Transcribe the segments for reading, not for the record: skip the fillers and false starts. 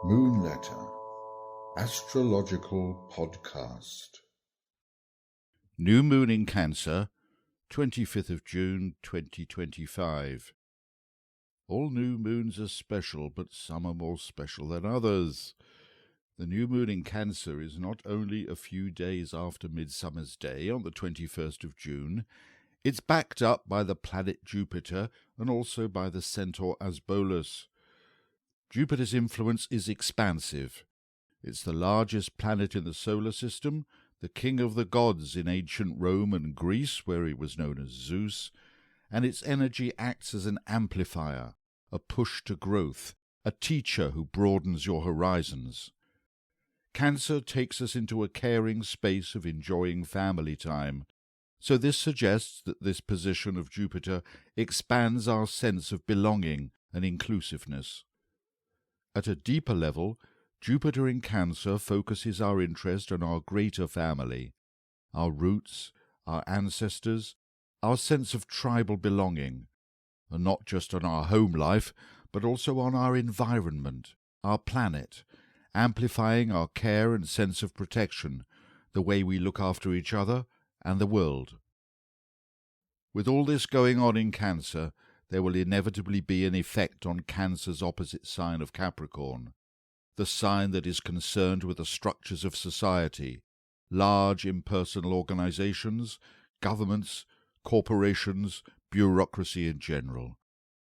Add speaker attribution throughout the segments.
Speaker 1: Moonletter Astrological Podcast.
Speaker 2: New Moon in Cancer, 25th of June 2025. All new moons are special, but some are more special than others. The new moon in Cancer is not only a few days after Midsummer's Day on the 21st of June, it's backed up by the planet Jupiter and also by the centaur Asbolus. Jupiter's influence is expansive. It's the largest planet in the solar system, the king of the gods in ancient Rome and Greece, where he was known as Zeus, and its energy acts as an amplifier, a push to growth, a teacher who broadens your horizons. Cancer takes us into a caring space of enjoying family time, so this suggests that this position of Jupiter expands our sense of belonging and inclusiveness. At a deeper level, Jupiter in Cancer focuses our interest on our greater family, our roots, our ancestors, our sense of tribal belonging, and not just on our home life, but also on our environment, our planet, amplifying our care and sense of protection, the way we look after each other and the world. With all this going on in Cancer, there will inevitably be an effect on Cancer's opposite sign of Capricorn, the sign that is concerned with the structures of society, large impersonal organizations, governments, corporations, bureaucracy in general,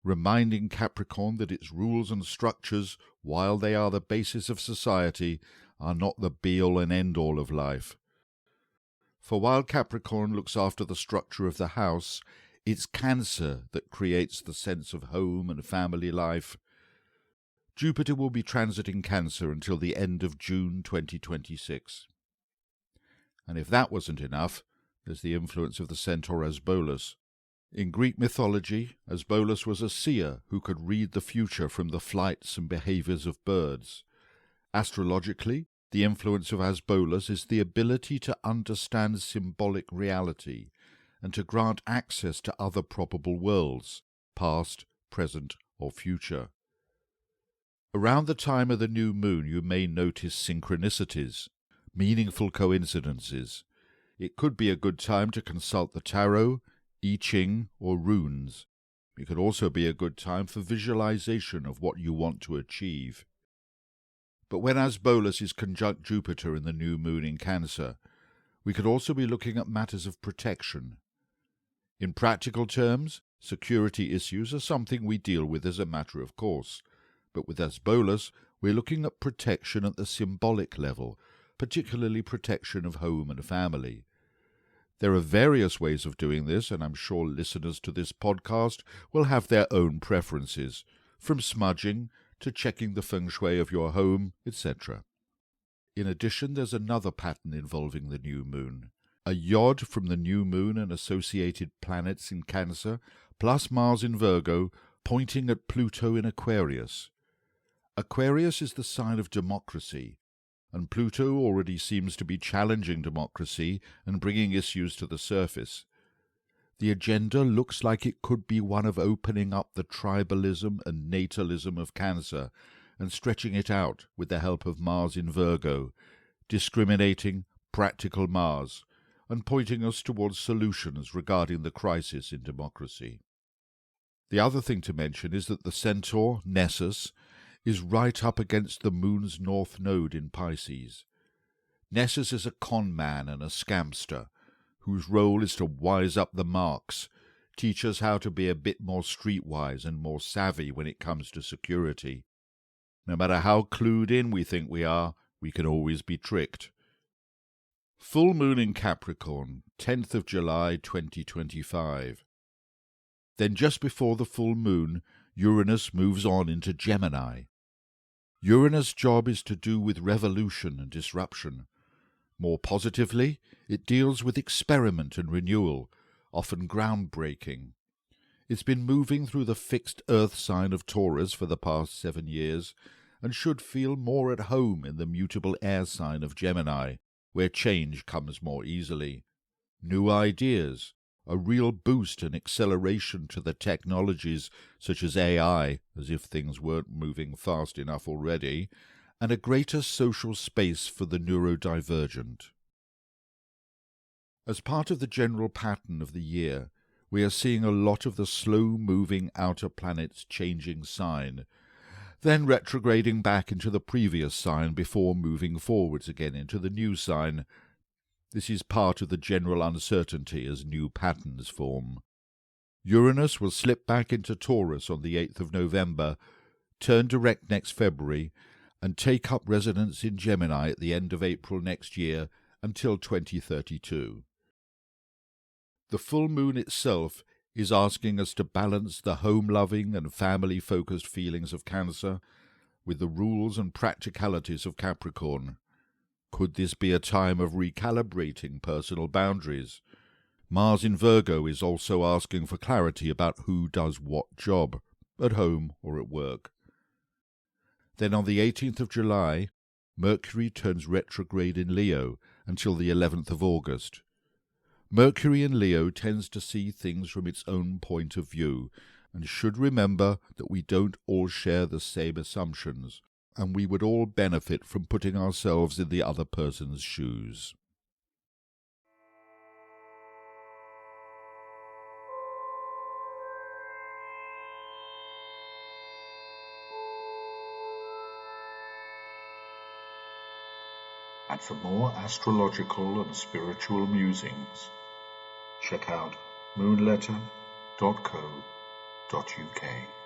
Speaker 2: reminding Capricorn that its rules and structures, while they are the basis of society, are not the be-all and end-all of life. For while Capricorn looks after the structure of the house, it's Cancer that creates the sense of home and family life. Jupiter will be transiting Cancer until the end of June 2026. And if that wasn't enough, there's the influence of the centaur Asbolus. In Greek mythology, Asbolus was a seer who could read the future from the flights and behaviors of birds. Astrologically, the influence of Asbolus is the ability to understand symbolic reality and to grant access to other probable worlds, past, present, or future. Around the time of the new moon you may notice synchronicities, meaningful coincidences. It could be a good time to consult the tarot, I Ching, or runes. It could also be a good time for visualization of what you want to achieve. But when Asbolus is conjunct Jupiter in the new moon in Cancer, we could also be looking at matters of protection. In practical terms, security issues are something we deal with as a matter of course, but with Asbolus we're looking at protection at the symbolic level, particularly protection of home and family. There are various ways of doing this, and I'm sure listeners to this podcast will have their own preferences, from smudging to checking the feng shui of your home, etc. In addition, there's another pattern involving the new moon. A yod from the new moon and associated planets in Cancer, plus Mars in Virgo, pointing at Pluto in Aquarius. Aquarius is the sign of democracy, and Pluto already seems to be challenging democracy and bringing issues to the surface. The agenda looks like it could be one of opening up the tribalism and natalism of Cancer and stretching it out with the help of Mars in Virgo, discriminating, practical Mars, and pointing us towards solutions regarding the crisis in democracy. The other thing to mention is that the centaur, Nessus, is right up against the moon's north node in Pisces. Nessus is a con man and a scamster, whose role is to wise up the marks, teach us how to be a bit more streetwise and more savvy when it comes to security. No matter how clued in we think we are, we can always be tricked. Full moon in Capricorn, 10th of July 2025. Then just before the full moon, Uranus moves on into Gemini. Uranus' job is to do with revolution and disruption. More positively, it deals with experiment and renewal, often groundbreaking. It's been moving through the fixed earth sign of Taurus for the past 7 years, and should feel more at home in the mutable air sign of Gemini, where change comes more easily. New ideas, a real boost and acceleration to the technologies such as AI, as if things weren't moving fast enough already, and a greater social space for the neurodivergent. As part of the general pattern of the year, we are seeing a lot of the slow-moving outer planets changing sign, then retrograding back into the previous sign before moving forwards again into the new sign. This is part of the general uncertainty as new patterns form. Uranus will slip back into Taurus on the 8th of November, turn direct next February, and take up residence in Gemini at the end of April next year until 2032. The full moon itself is asking us to balance the home-loving and family-focused feelings of Cancer with the rules and practicalities of Capricorn. Could this be a time of recalibrating personal boundaries? Mars in Virgo is also asking for clarity about who does what job, at home or at work. Then on the 18th of July, Mercury turns retrograde in Leo until the 11th of August. Mercury in Leo tends to see things from its own point of view, and should remember that we don't all share the same assumptions, and we would all benefit from putting ourselves in the other person's shoes.
Speaker 1: And for more astrological and spiritual musings, check out moonletter.co.uk.